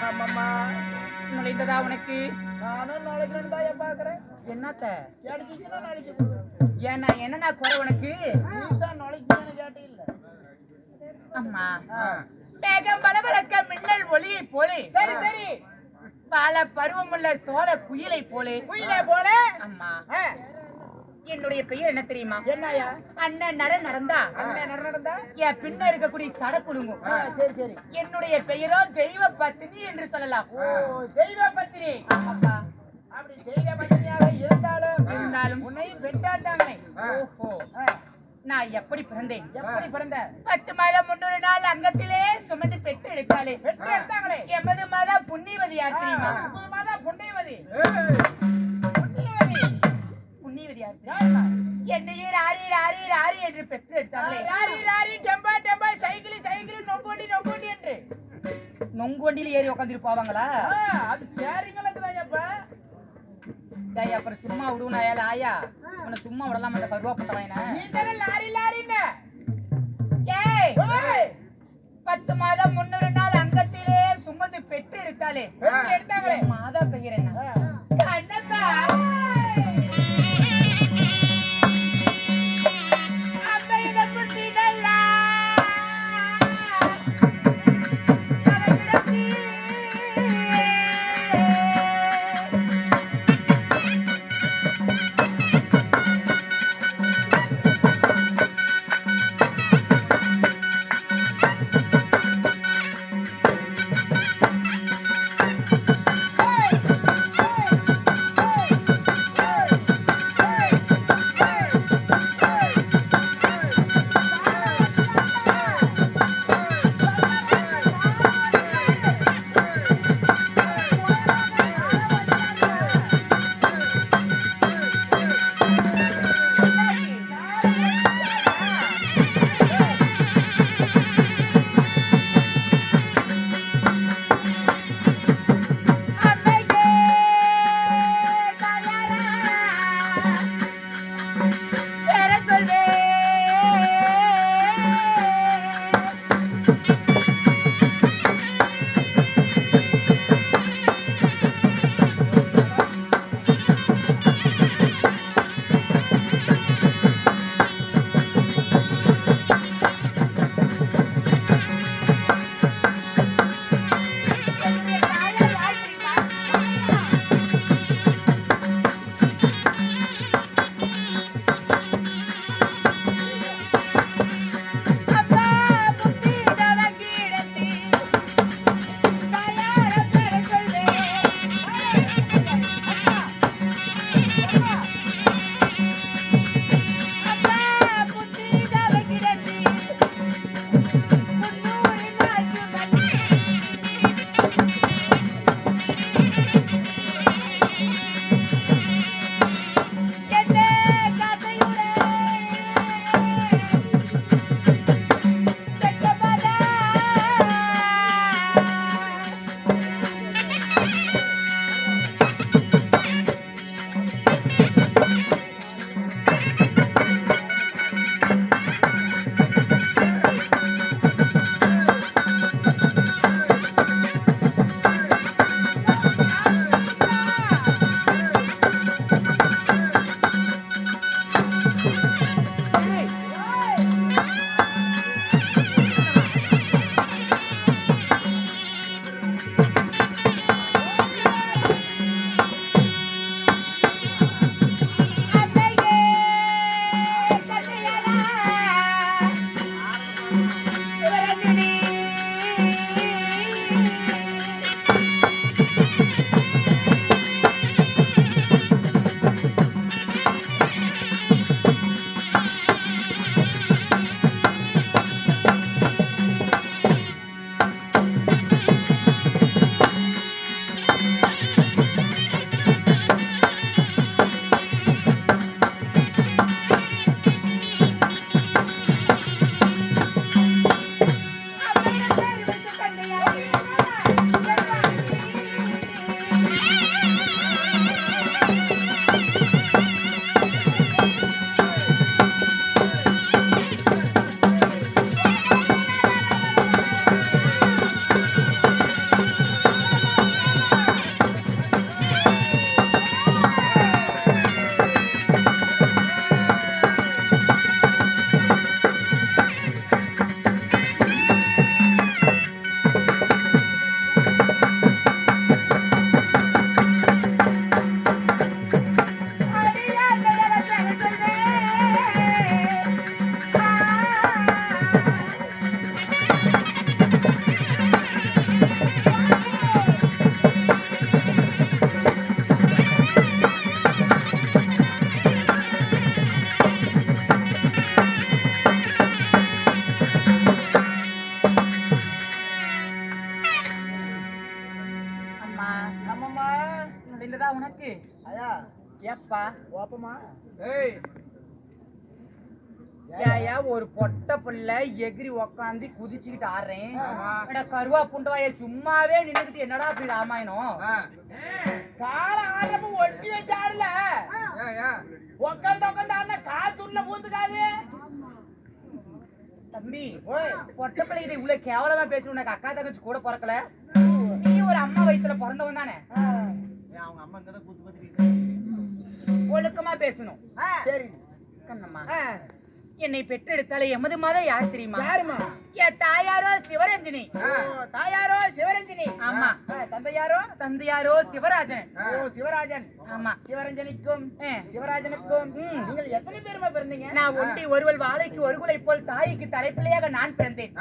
ஆமாம்மா. நுழைந்ததா உனக்கு? நானும் நுழைக்கணும்னு தான் பாக்குறேன். என்னத்த? கிடைச்சிச்சுன்னா நாளைக்கு ஏன்னா என்னன்னா குறை உனக்கு? நீதான் நுழைச்சின்னு கேட்டே இல்ல. அம்மா மேகம் பலபலக்க மின்னல் ஒளியை போலே. சரி சரி. பல பருவமுள்ள சோழ குயிலை போலே. குயிலை போல. அம்மா என்னுடைய பெயர் என்ன தெரியுமா? என்னையா? அண்ணன் நடந்தா அண்ணன் நடந்தா என் பின்ன இருக்கக்கூடிய சட குடுங்கும். சரி சரி. என்னுடைய பெயரோ தெய்வ பத்தினி என்று சொல்லலாம். ஓ தெய்வ பத்தினி. ஆமாப்பா. அப்படி தெய்வ பத்தினியாக இருந்தாலும் உன்னை பெற்றாண்டாங்களே. ஓஹோ. நான் எப்படி பிறந்தேன்? எப்படி பிறந்த? 10 மாதம் 300 நாள் அங்கத்திலே சுமந்து பெற்று எடுத்தாலே. பெற்று எடுத்தாங்களே. 80 மாதம் புண்ணியவதி யார் தெரியுமா? 30 மாதம் புண்ணியவதி. என்னையே ராரி ராரி ராரி என்று பெற்று எடுத்தாங்களே. ராரி ராரி டெம்பா டெம்பா சைக்கிள் சைக்கிள் நொங்கோண்டி நொங்கோண்டி என்று நொங்கோண்டில ஏறி உட்காந்துட்டு போவாங்களா? அது ஸ்டேரிங்களுக்கு தான் அப்ப. டேய் அப்புறம் சும்மா விடுவனா ஏல ஆயா? உன்னை சும்மா விடலாம் அந்த கருவாப்பட்ட வாயினா? நீ தான லாரி லாரின்னு. ஏய் 10 மாதம் 300 நாள் அங்கத்திலே சுமந்து பெற்று எடுத்தாலே. பெற்று எடுத்தாங்களே. மாதா பெயர் என்ன? கண்ணப்பா. ஆமா ஆமாம்மா. இல்லதா உனக்கு ஐயா ஏப்பா ஓப்பமா. ஏய் ஏயா ஒரு பொட்ட புள்ள எகிரி உக்காந்து குதிச்சுக்கிட்டு ஆடுறேன் ஆமா. எடா கருவா புண்டவாய சும்மாவே நின்னுக்கிட்டு என்னடா அப்படி ராமாயணம் கால ஆடுறப்ப ஒட்டி வச்சு ஆடல. உக்காந்து உக்காந்து ஆடின காத்துள்ள பூந்துக்காது. தம்பி ஓய் பொட்ட பிள்ளைகிட்ட இவ்வளவு கேவலமா பேசு. உனக்கு அக்கா தங்கச்சி கூட பிறக்கல, நீ ஒரு அம்மா வயித்துல பிறந்தவன் தானே, அவங்க அம்மா இங்கதான் கூத்து பார்த்துருக்கீங்க. ஒழுக்கமா பேசணும். சரி கண்ணம்மா என்னை பெற்றெடுத்தாலே எமது மதம் யார் தெரியுமா? யாருமா? என் தாயாரோ சிவரஞ்சனி. தாயாரோ சிவரஞ்சனி. ஆமா. தந்தையாரோ? தந்தையாரோ சிவராஜன். ஓ சிவராஜன். ஆமா. சிவரஞ்சனிக்கும் சிவராஜனுக்கும் நீங்கள் எத்தனை பேருமா பிறந்தீங்க? நான் ஒண்டி ஒருவள் வாழைக்கு ஒரு குலை போல் தாய்க்கு தலைப்பிள்ளையாக நான் பிறந்தேன்.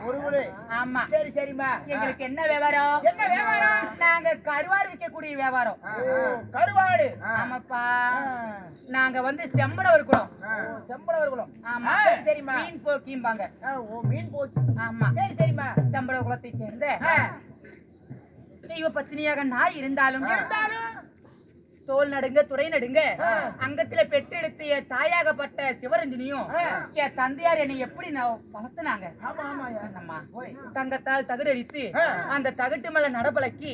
ஒரு குலை. ஆமா. சரி சரிம்மா. எங்களுக்கு என்ன வியாபாரம்? என்ன வியாபாரம்? நாங்க கருவாடு விற்கக்கூடிய வியாபாரம். கருவாடு. ஆமாப்பா. நாங்க வந்து செம்படவர் குலம். செம்படவர் குலம். ஆமா. சரிம்மா. மீன் போக்கிம்பாங்க. ஓ மீன் போக்கி. ஆமா. சரி சரிம்மா. செம்படவர் குலத்தை சேர்ந்த தெய்வ பத்தினியாக நான் இருந்தாலும் தோல் நடுங்க துறை நடுங்க அங்கத்துல பெற்றெடுத்த தாயாகப்பட்ட சிவரஞ்சனியும் என் தந்தையார் என்னை எப்படி வளர்த்துனாங்க. தங்கத்தால் தகுடடித்து அந்த தகட்டு மேல நடபலக்கி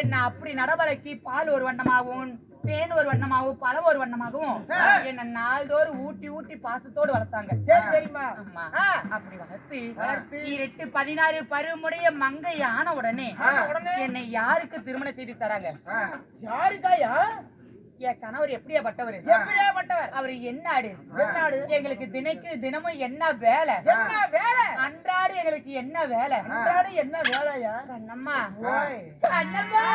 என்ன அப்படி நடபலக்கி பால் ஒரு வண்ணமாகவும் தேன் ஒரு வண்ணமாகவும் பழம் ஒரு வண்ணமாகவும் என்ன நாள்தோறும் ஊட்டி ஊட்டி பாசத்தோடு வளர்த்தாங்க. ஆமா. அப்படி வளர்த்து 18 16 பருவமுடைய மங்கை ஆன உடனே என்னை யாருக்கு திருமணம் செய்து தராங்க? யாருக்காயா? என் கணவர் எப்படியாப்பட்டவர்? அவரு என்னாடு எங்களுக்கு தினமும் என்ன வேலை? அன்றாடு எங்களுக்கு என்ன வேலை? என்ன வேலையா? கண்ணம்மா கண்ணம்மா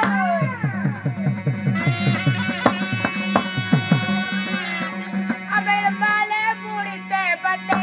அவளை முடித்த பட்டே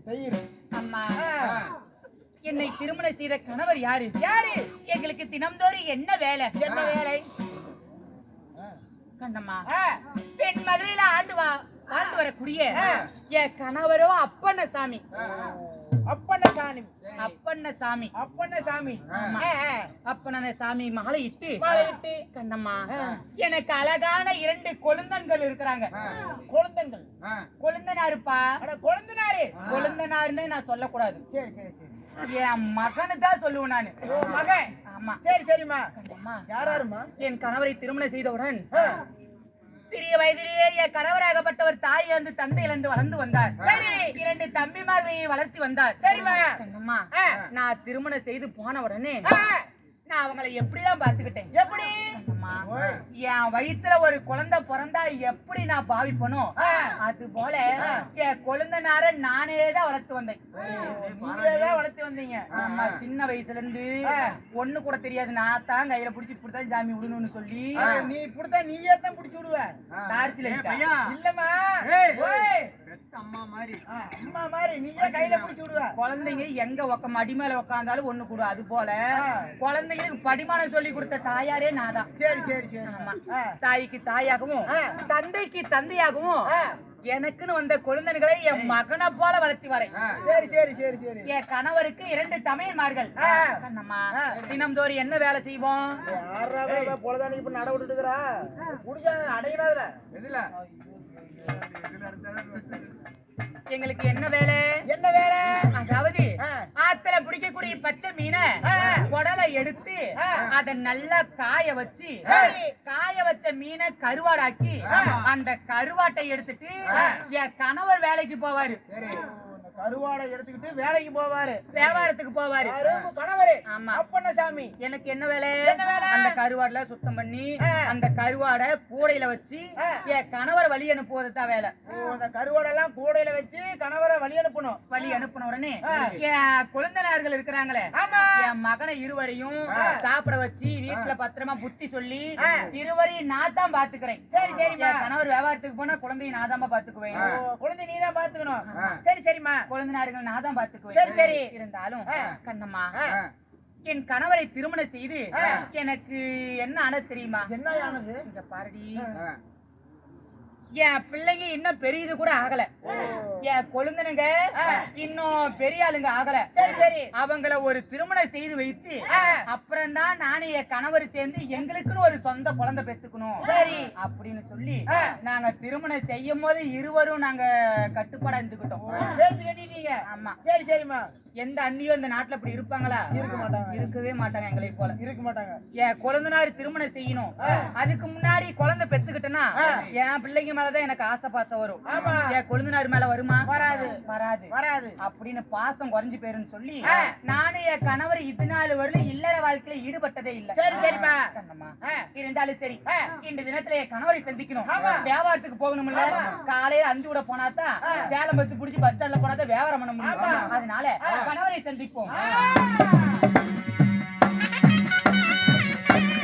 தயிர். அம்மா என்னை திருமணம் செய்த கணவர் யாரு? எங்களுக்கு தினம்தோறும் என்ன வேலை? என்ன வேலை? கண்ணம்மா பெண் மதுரையில வாழ்ந்து வரக்கூடிய என் கணவரோ அப்பண்ணசாமி. அப்பண்ணசாமி அப்பண்ணசாமி மாலையிட்டு கண்ணம்மா எனக்கு அழகான 2 கொழுந்தன்கள் இருக்கிறாங்க. கொழுந்தனாருப்பா. கொழுந்தனாருன்னு நான் சொல்லக்கூடாது. என் மகனு தான் சொல்லுவேன் நானு. மகன். ஆமா. சரி சரிம்மா. கண்ணம்மா யாராருமா? என் கணவரை திருமணம் செய்தவுடன் சிறிய வயதிலேயே என் கணவராகப்பட்டவர் தாய் இழந்து தந்தை இழந்து வளர்ந்து வந்தார். சரி. 2 தம்பிமார்களை வளர்த்தி வந்தார். சரிம்மா. கண்ணம்மா நான் திருமணம் செய்து போன உடனே நான் அவங்களை எப்படிதான் பாத்துக்கிட்டேன். எப்படி? என் வயித்துல ஒரு குழந்தை பிறந்தா எப்படி நான் பாவிப்பனோ அது போல என் குழந்தைனார நானே தான் வளர்த்து வந்தேன். வளர்த்து வந்தீங்க. ஆமா. சின்ன வயசுல இருந்து ஒண்ணு கூட தெரியாது. நான் தான் கையில புடிச்சு இப்படித்தான் சாமி விடணும்னு சொல்லி. நீ இப்படித்தா நீயே தான் புடிச்சு விடுவ. டார்ச்சில இல்லம்மா. அம்மா மாதிரி நீயே கையில புடிச்சு விடுவ. குழந்தைங்க எங்க மடி மேல உட்கார்ந்தாலும் ஒண்ணு கூட. அது போல குழந்தைங்களுக்கு படிமானம் சொல்லி கொடுத்த தாயாரே நான் தான். சரி சரி சரி. ஆமா. தாய்க்கு தாயாகவும் தந்தைக்கு தந்தையாகவும் எனக்குன்னு வந்த குழந்தைகளை என் மகனை போல வளர்த்தி வரேன். சரி சரி சரி சரி. என் கணவருக்கு 2 தமையன்மார்கள். கண்ணம்மா தினம்தோறும் என்ன வேலை செய்வோம்? பொழுதானி இப்ப நட விட்டுட்டு இருக்கிறா. குடிச்சா அடையிறாதுல. எதுல? எங்களுக்கு என்ன வேலை? என்ன வேலை? அதாவது ஆத்துல பிடிக்கக்கூடிய பச்சை மீனை குடலை எடுத்து அதை நல்லா காய வச்சு காய வச்ச மீனை கருவாடாக்கி அந்த கருவாட்டை எடுத்துட்டு என் கணவர் வேலைக்கு போவாரு. கருவாடை எடுத்துக்கிட்டு வேலைக்கு போவாரு. வியாபாரத்துக்கு போவாரு கணவரே. ஆமா. அப்பண்ணசாமி எனக்கு என்ன வேலை? அந்த கருவாடுல சுத்தம் பண்ணி அந்த கருவாடை கூடையில வச்சு என் கணவரை வழி அனுப்புவதுதான் வேலை. அந்த கருவாடெல்லாம் கூடையில வச்சு கணவரை வழி அனுப்பணும். வழி அனுப்பின உடனே என் குழந்தைனார்கள் இருக்கிறாங்களே என் மகனை இருவரையும் சாப்பிட வச்சு வீட்டுல பத்திரமா புத்தி சொல்லி இருவரையும் நான் தான் பாத்துக்கிறேன். சரி சரி. கணவர் வியாபாரத்துக்கு போனா குழந்தைய நான் தான் பாத்துக்குவேன். குழந்தை நீ தான் பாத்துக்கணும். சரி சரிம்மா. குழந்தைனார்கள் நான் தான் பாத்துக்குவேன். சரி சரி. இருந்தாலும் கண்ணம்மா என் கணவரை திருமணம் செய்து எனக்கு என்ன ஆனது தெரியுமா? என்ன ஆனது? இங்க பாருடி. என் பிள்ளைங்க இன்னும் பெரியது கூட ஆகல. என் கொழுந்தனுங்க இன்னும் பெரிய ஆளுங்க ஆகல. சரி சரி. அவங்கள ஒரு திருமணம் செய்து வைத்து அப்புறம் தான் நானும் என் கணவர் சேர்ந்து எங்களுக்குன்னு ஒரு சொந்த குழந்தை பெத்துக்கணும் சரி அப்படின்னு சொல்லி நாங்க திருமணம் செய்யும் போது இருவரும் நாங்க கட்டுப்பாடா இருந்துக்கிட்டோம். ஆமா. சரி சரிமா. எந்த அண்ணியும் இந்த நாட்டுல இப்படி இருப்பாங்களா? இருக்க மாட்டாங்க. இருக்கவே மாட்டாங்க. எங்களை போல இருக்க மாட்டாங்க. என் குழந்தைனாரு திருமணம் செய்யணும். அதுக்கு முன்னாடி குழந்தை பெத்துக்கிட்டேன்னா என் பிள்ளைங்க மேலதான் எனக்கு ஆசை பாசம் வரும். என் கொழுந்தனார் மேல வருமா? வராது வராது வராது அப்படின்னு பாசம் குறைஞ்சு போயிருன்னு சொல்லி நானும் என் கணவர் இது நாள் வரலும் இல்லற வாழ்க்கையில ஈடுபட்டதே இல்ல. சரி சரிமா. இருந்தாலும் சரி இந்த தினத்துல என் கணவரை சந்திக்கணும். வியாபாரத்துக்கு போகணும்ல. காலையில 5 விட போனாதான் சேலம் பஸ் புடிச்சு பஸ் ஸ்டாண்ட்ல போனாதான் வியாபாரம் பண்ண முடியும். அதனால கணவரை சந்திப்போம்.